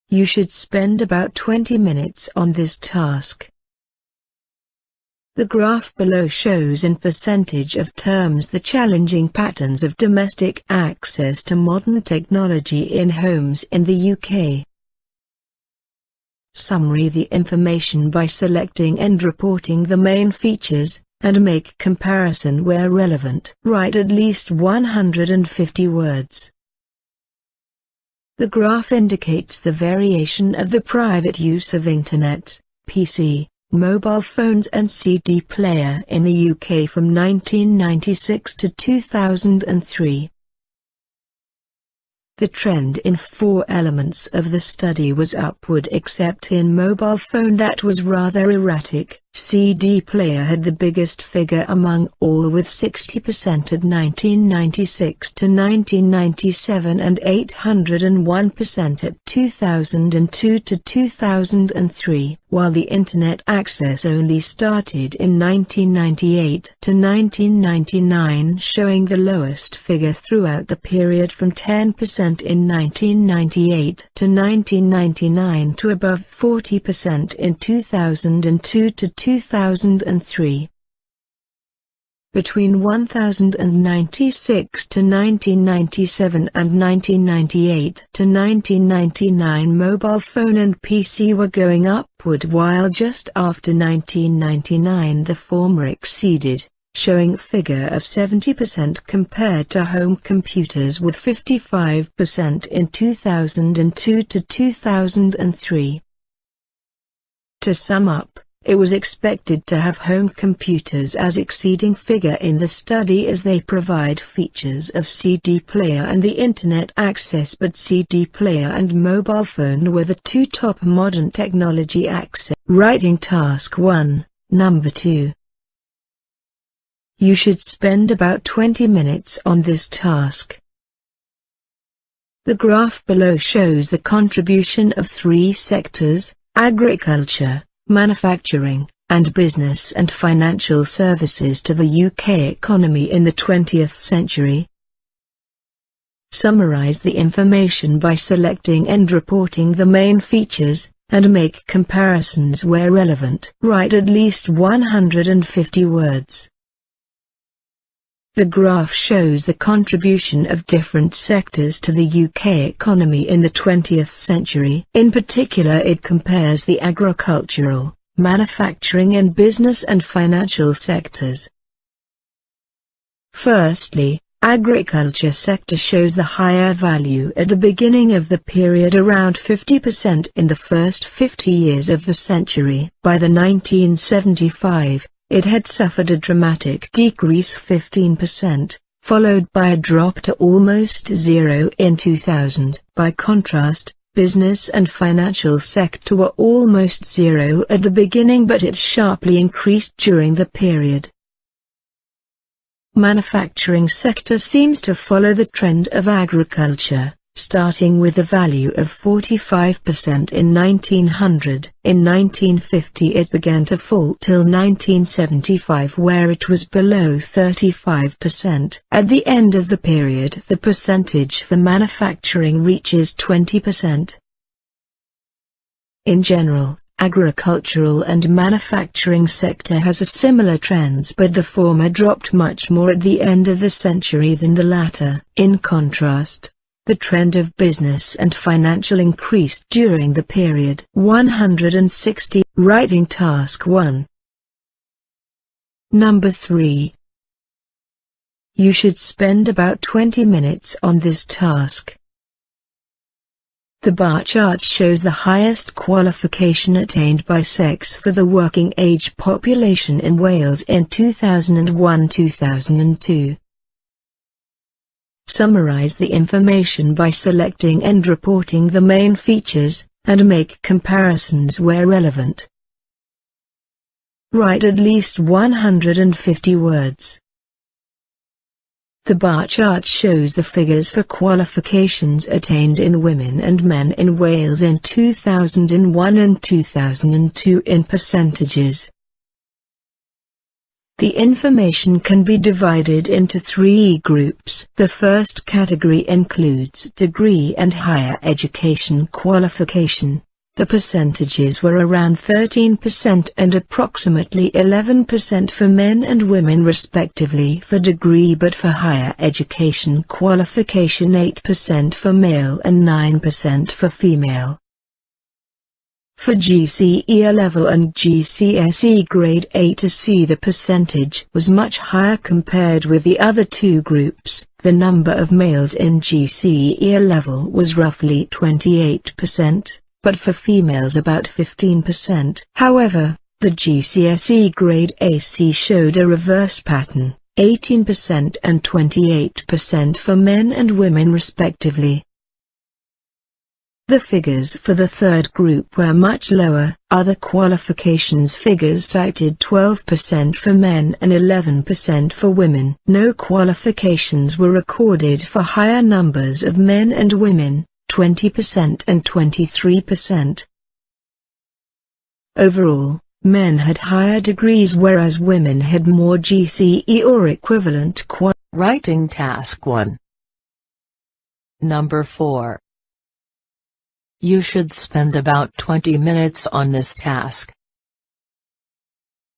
You should spend about 20 minutes on this task. The graph below shows in percentage of terms the challenging patterns of domestic access to modern technology in homes in the UK. Summary the information by selecting and reporting the main features, and make comparison where relevant. Write at least 150 words. The graph indicates the variation of the private use of Internet, PC, mobile phones and CD player in the UK from 1996 to 2003. The trend in 4 elements of the study was upward except in mobile phone that was rather erratic. CD player had the biggest figure among all with 60% at 1996 to 1997 and 801% at 2002 to 2003, while the Internet access only started in 1998 to 1999, showing the lowest figure throughout the period from 10% in 1998 to 1999 to above 40% in 2002 to 2003. Between 1096 to 1997 and 1998 to 1999 mobile phone and PC were going upward, while just after 1999 the former exceeded, showing figure of 70% compared to home computers with 55% in 2002 to 2003. To sum up, it was expected to have home computers as exceeding figure in the study as they provide features of CD player and the Internet access, but CD player and mobile phone were the 2 top modern technology access. Writing task 1, number 2. You should spend about 20 minutes on this task. The graph below shows the contribution of 3 sectors: agriculture, manufacturing, and business and financial services to the UK economy in the 20th century. Summarize the information by selecting and reporting the main features, and make comparisons where relevant. Write at least 150 words. The graph shows the contribution of different sectors to the UK economy in the 20th century. In particular, it compares the agricultural, manufacturing and business and financial sectors. Firstly, agriculture sector shows the higher value at the beginning of the period, around 50% in the first 50 years of the century. By the 1975, it had suffered a dramatic decrease, 15%, followed by a drop to almost zero in 2000. By contrast, business and financial sector were almost zero at the beginning, but it sharply increased during the period. Manufacturing sector seems to follow the trend of agriculture, starting with a value of 45% in 1900. In 1950 it began to fall till 1975, where it was below 35%. At the end of the period the percentage for manufacturing reaches 20%. In general, agricultural and manufacturing sector has a similar trends, but the former dropped much more at the end of the century than the latter. In contrast, the trend of business and financial increased during the period. 160. Writing task 1. Number 3. You should spend about 20 minutes on this task. The bar chart shows the highest qualification attained by sex for the working age population in Wales in 2001-2002. Summarize the information by selecting and reporting the main features, and make comparisons where relevant. Write at least 150 words. The bar chart shows the figures for qualifications attained in women and men in Wales in 2001 and 2002 in percentages. The information can be divided into three groups. The first category includes degree and higher education qualification. The percentages were around 13% and approximately 11% for men and women respectively for degree, but for higher education qualification 8% for male and 9% for female. For GCE A-level and GCSE grade A to C, the percentage was much higher compared with the other two groups. The number of males in GCE A-level was roughly 28%, but for females about 15%. However, the GCSE grade AC showed a reverse pattern, 18% and 28% for men and women respectively. The figures for the third group were much lower. Other qualifications figures cited 12% for men and 11% for women. No qualifications were recorded for higher numbers of men and women, 20% and 23%. Overall, men had higher degrees whereas women had more GCE or equivalent Writing Task 1. Number 4. You should spend about 20 minutes on this task.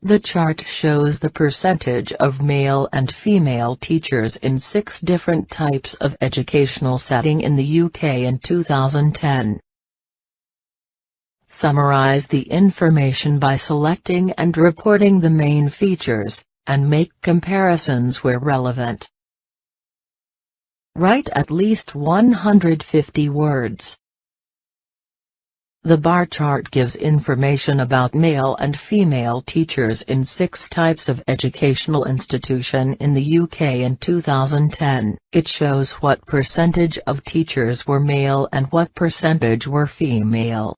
The chart shows the percentage of male and female teachers in 6 different types of educational setting in the UK in 2010. Summarize the information by selecting and reporting the main features, and make comparisons where relevant. Write at least 150 words. The bar chart gives information about male and female teachers in 6 types of educational institution in the UK in 2010. It shows what percentage of teachers were male and what percentage were female.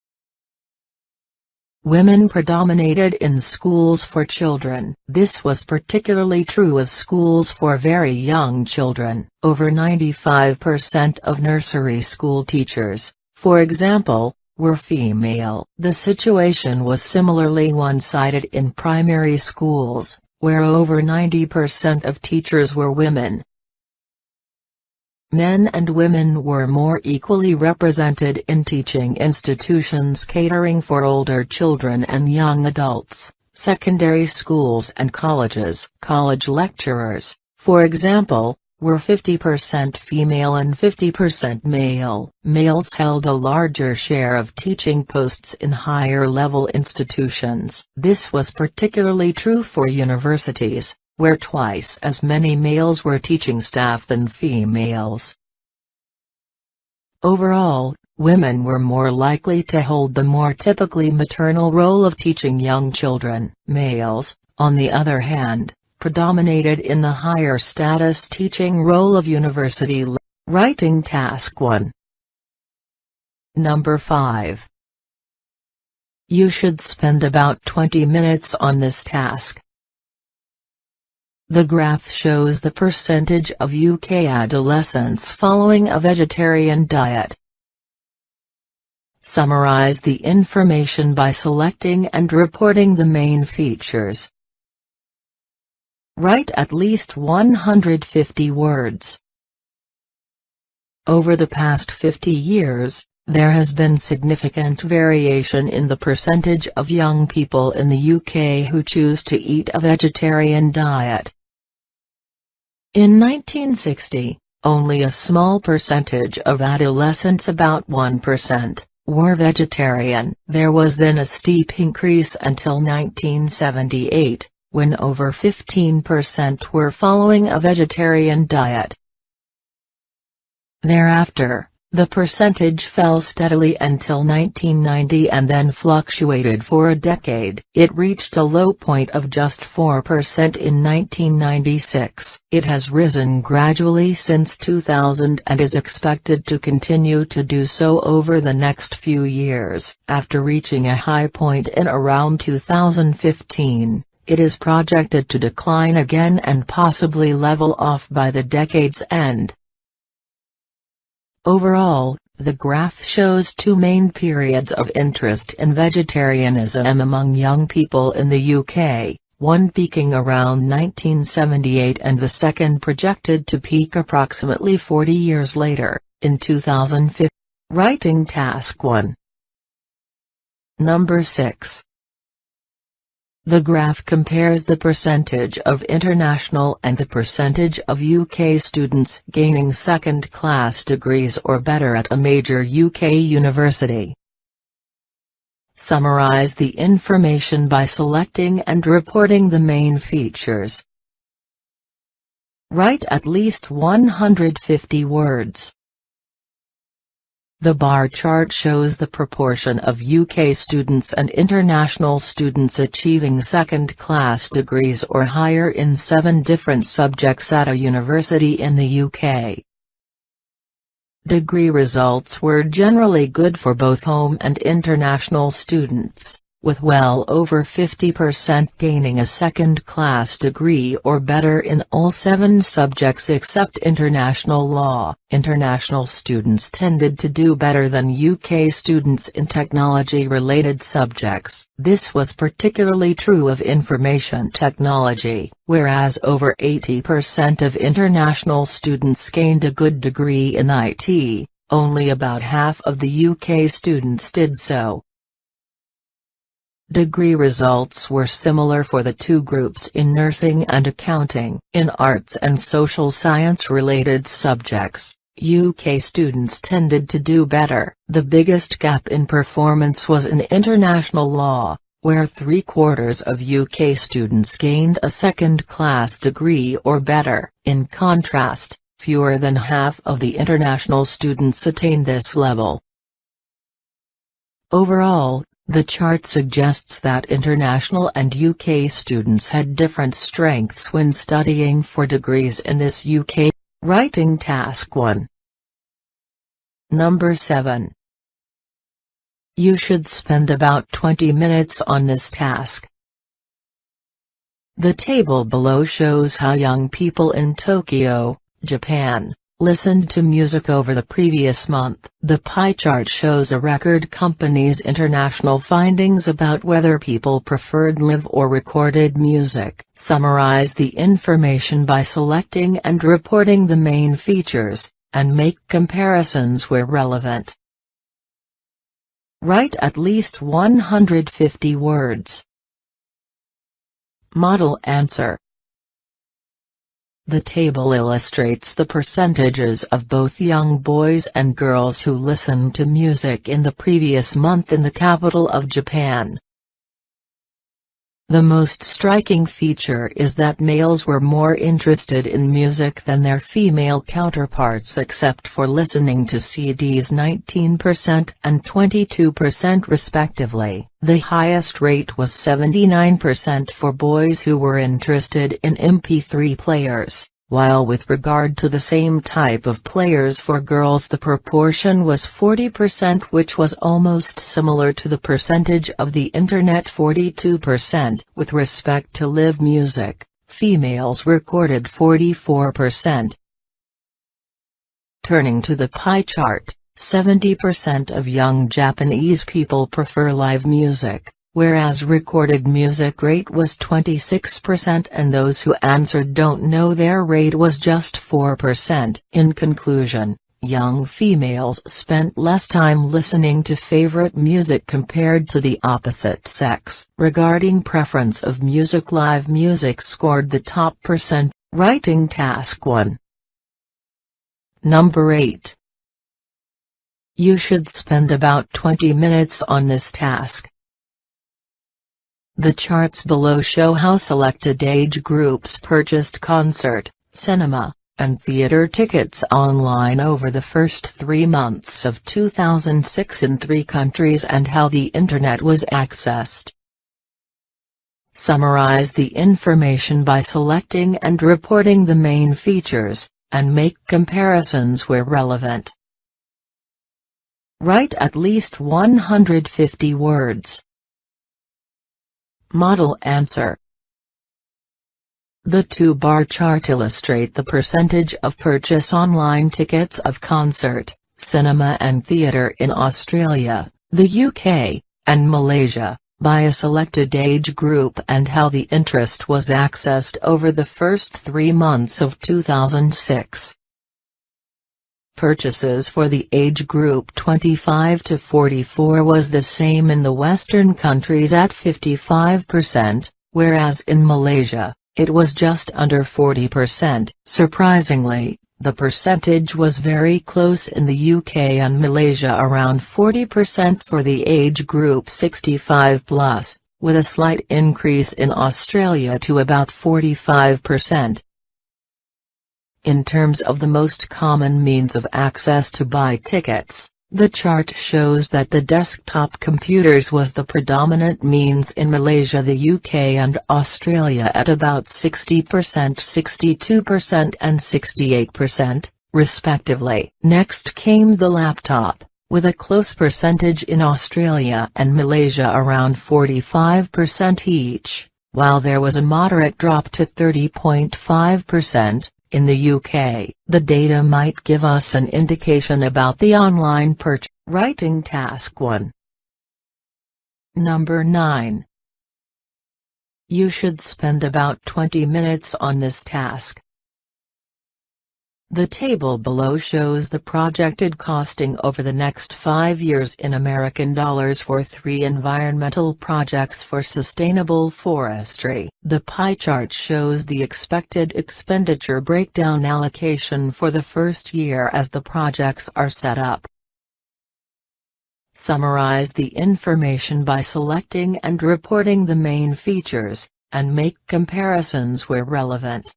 Women predominated in schools for children. This was particularly true of schools for very young children. Over 95% of nursery school teachers, for example, were female. The situation was similarly one-sided in primary schools, where over 90% of teachers were women. Men and women were more equally represented in teaching institutions catering for older children and young adults, secondary schools and colleges. College lecturers, for example, were 50% female and 50% male. Males held a larger share of teaching posts in higher-level institutions. This was particularly true for universities, where twice as many males were teaching staff than females. Overall, women were more likely to hold the more typically maternal role of teaching young children. Males, on the other hand, predominated in the higher status teaching role of university. Writing Task 1. Number 5. You should spend about 20 minutes on this task. The graph shows the percentage of UK adolescents following a vegetarian diet. Summarize the information by selecting and reporting the main features. Write at least 150 words. Over the past 50 years, there has been significant variation in the percentage of young people in the UK who choose to eat a vegetarian diet. In 1960, only a small percentage of adolescents, about 1%, were vegetarian. There was then a steep increase until 1978. When over 15% were following a vegetarian diet. Thereafter, the percentage fell steadily until 1990 and then fluctuated for a decade. It reached a low point of just 4% in 1996. It has risen gradually since 2000 and is expected to continue to do so over the next few years. After reaching a high point in around 2015. It is projected to decline again and possibly level off by the decade's end. Overall, the graph shows 2 main periods of interest in vegetarianism among young people in the UK, one peaking around 1978 and the second projected to peak approximately 40 years later, in 2050. Writing Task 1. Number 6. The graph compares the percentage of international and the percentage of UK students gaining second-class degrees or better at a major UK university. Summarize the information by selecting and reporting the main features. Write at least 150 words. The bar chart shows the proportion of UK students and international students achieving second-class degrees or higher in 7 different subjects at a university in the UK. Degree results were generally good for both home and international students, with well over 50% gaining a second-class degree or better in all 7 subjects except international law. International students tended to do better than UK students in technology-related subjects. This was particularly true of information technology, whereas over 80% of international students gained a good degree in IT, only about half of the UK students did so. Degree results were similar for the 2 groups in nursing and accounting. In arts and social science-related subjects, UK students tended to do better. The biggest gap in performance was in international law, where 3/4 of UK students gained a second-class degree or better. In contrast, fewer than half of the international students attained this level. Overall, the chart suggests that international and UK students had different strengths when studying for degrees in this UK. Writing Task 1. Number 7. You should spend about 20 minutes on this task. The table below shows how young people in Tokyo, Japan, listened to music over the previous month. The pie chart shows a record company's international findings about whether people preferred live or recorded music. Summarize the information by selecting and reporting the main features, and make comparisons where relevant. Write at least 150 words. Model answer. The table illustrates the percentages of both young boys and girls who listened to music in the previous month in the capital of Japan. The most striking feature is that males were more interested in music than their female counterparts except for listening to CDs, 19% and 22% respectively. The highest rate was 79% for boys who were interested in MP3 players, while with regard to the same type of players for girls the proportion was 40%, which was almost similar to the percentage of the Internet, 42%. With respect to live music, females recorded 44%. Turning to the pie chart, 70% of young Japanese people prefer live music, whereas recorded music rate was 26% and those who answered don't know their rate was just 4%. In conclusion, young females spent less time listening to favorite music compared to the opposite sex. Regarding preference of music, live music scored the top percent. Writing Task 1. Number 8. You should spend about 20 minutes on this task. The charts below show how selected age groups purchased concert, cinema, and theater tickets online over the first 3 months of 2006 in 3 countries and how the Internet was accessed. Summarize the information by selecting and reporting the main features, and make comparisons where relevant. Write at least 150 words. Model answer. The 2-bar chart illustrate the percentage of purchase online tickets of concert, cinema and theatre in Australia, the UK, and Malaysia, by a selected age group and how the interest was accessed over the first 3 months of 2006. Purchases for the age group 25 to 44 was the same in the Western countries at 55%, whereas in Malaysia, it was just under 40%. Surprisingly, the percentage was very close in the UK and Malaysia, around 40% for the age group 65 plus, with a slight increase in Australia to about 45%. In terms of the most common means of access to buy tickets, the chart shows that the desktop computers was the predominant means in Malaysia, the UK and Australia at about 60%, 62% and 68%, respectively. Next came the laptop, with a close percentage in Australia and Malaysia around 45% each, while there was a moderate drop to 30.5%. In the UK, the data might give us an indication about the online purchase. Writing task 1. Number 9. You should spend about 20 minutes on this task. The table below shows the projected costing over the next 5 years in American dollars for 3 environmental projects for sustainable forestry. The pie chart shows the expected expenditure breakdown allocation for the first year as the projects are set up. Summarize the information by selecting and reporting the main features, and make comparisons where relevant.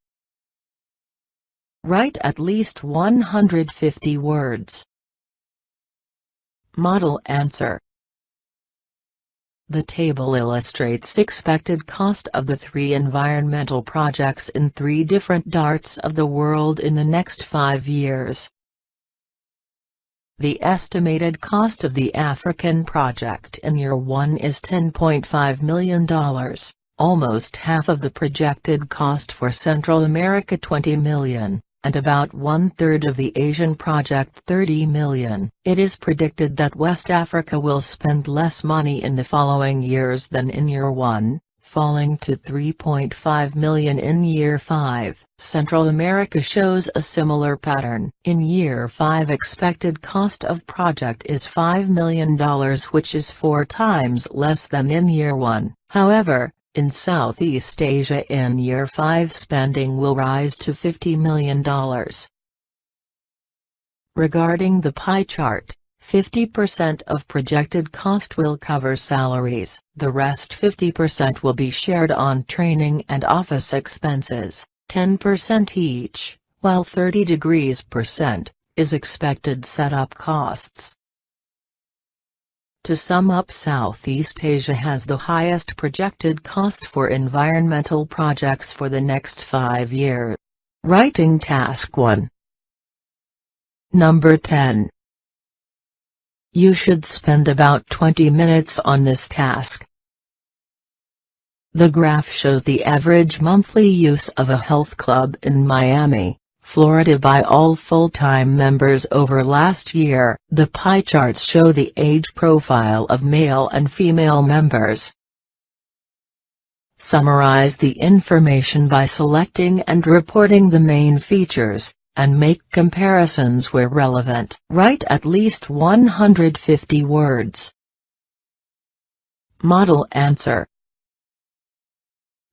Write at least 150 words. Model answer. The table illustrates expected cost of the 3 environmental projects in 3 different parts of the world in the next 5 years. The estimated cost of the African project in year 1 is $10.5 million. Almost half of the projected cost for Central America, $20 million, and about 1/3 of the Asian project, $30 million. It is predicted that West Africa will spend less money in the following years than in year 1, falling to $3.5 million in year 5. Central America shows a similar pattern. In year 5, expected cost of project is $5 million, which is 4 times less than in year 1. However, in Southeast Asia in year 5 spending will rise to $50 million. Regarding the pie chart, 50% of projected cost will cover salaries, the rest 50% will be shared on training and office expenses, 10% each, while 30% is expected setup costs. To sum up, Southeast Asia has the highest projected cost for environmental projects for the next 5 years. Writing task 1. Number 10. You should spend about 20 minutes on this task. The graph shows the average monthly use of a health club in Miami, Florida by all full-time members over last year. The pie charts show the age profile of male and female members. Summarize the information by selecting and reporting the main features, and make comparisons where relevant. Write at least 150 words. Model answer.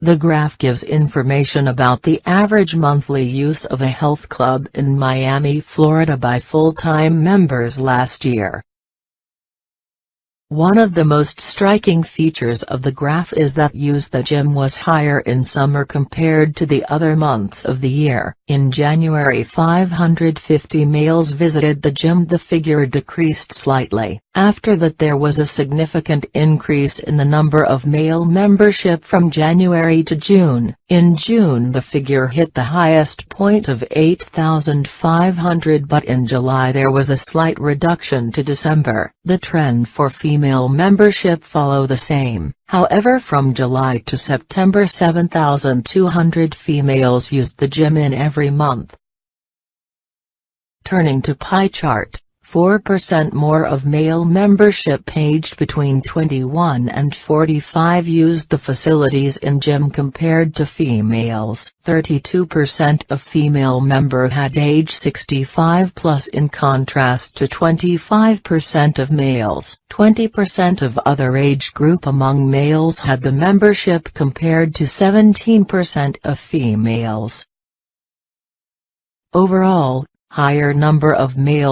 The graph gives information about the average monthly use of a health club in Miami, Florida by full-time members last year. One of the most striking features of the graph is that use the gym was higher in summer compared to the other months of the year. In January, 550 males visited the gym. The figure decreased slightly. After that, there was a significant increase in the number of male membership from January to June. In June, the figure hit the highest point of 8,500, but in July there was a slight reduction to December. The trend for female membership follow the same. However, from July to September, 7,200 females used the gym in every month. Turning to pie chart, 4% more of male membership aged between 21 and 45 used the facilities in gym compared to females. 32% of female member had age 65 plus in contrast to 25% of males. 20% of other age group among males had the membership compared to 17% of females. Overall, higher number of male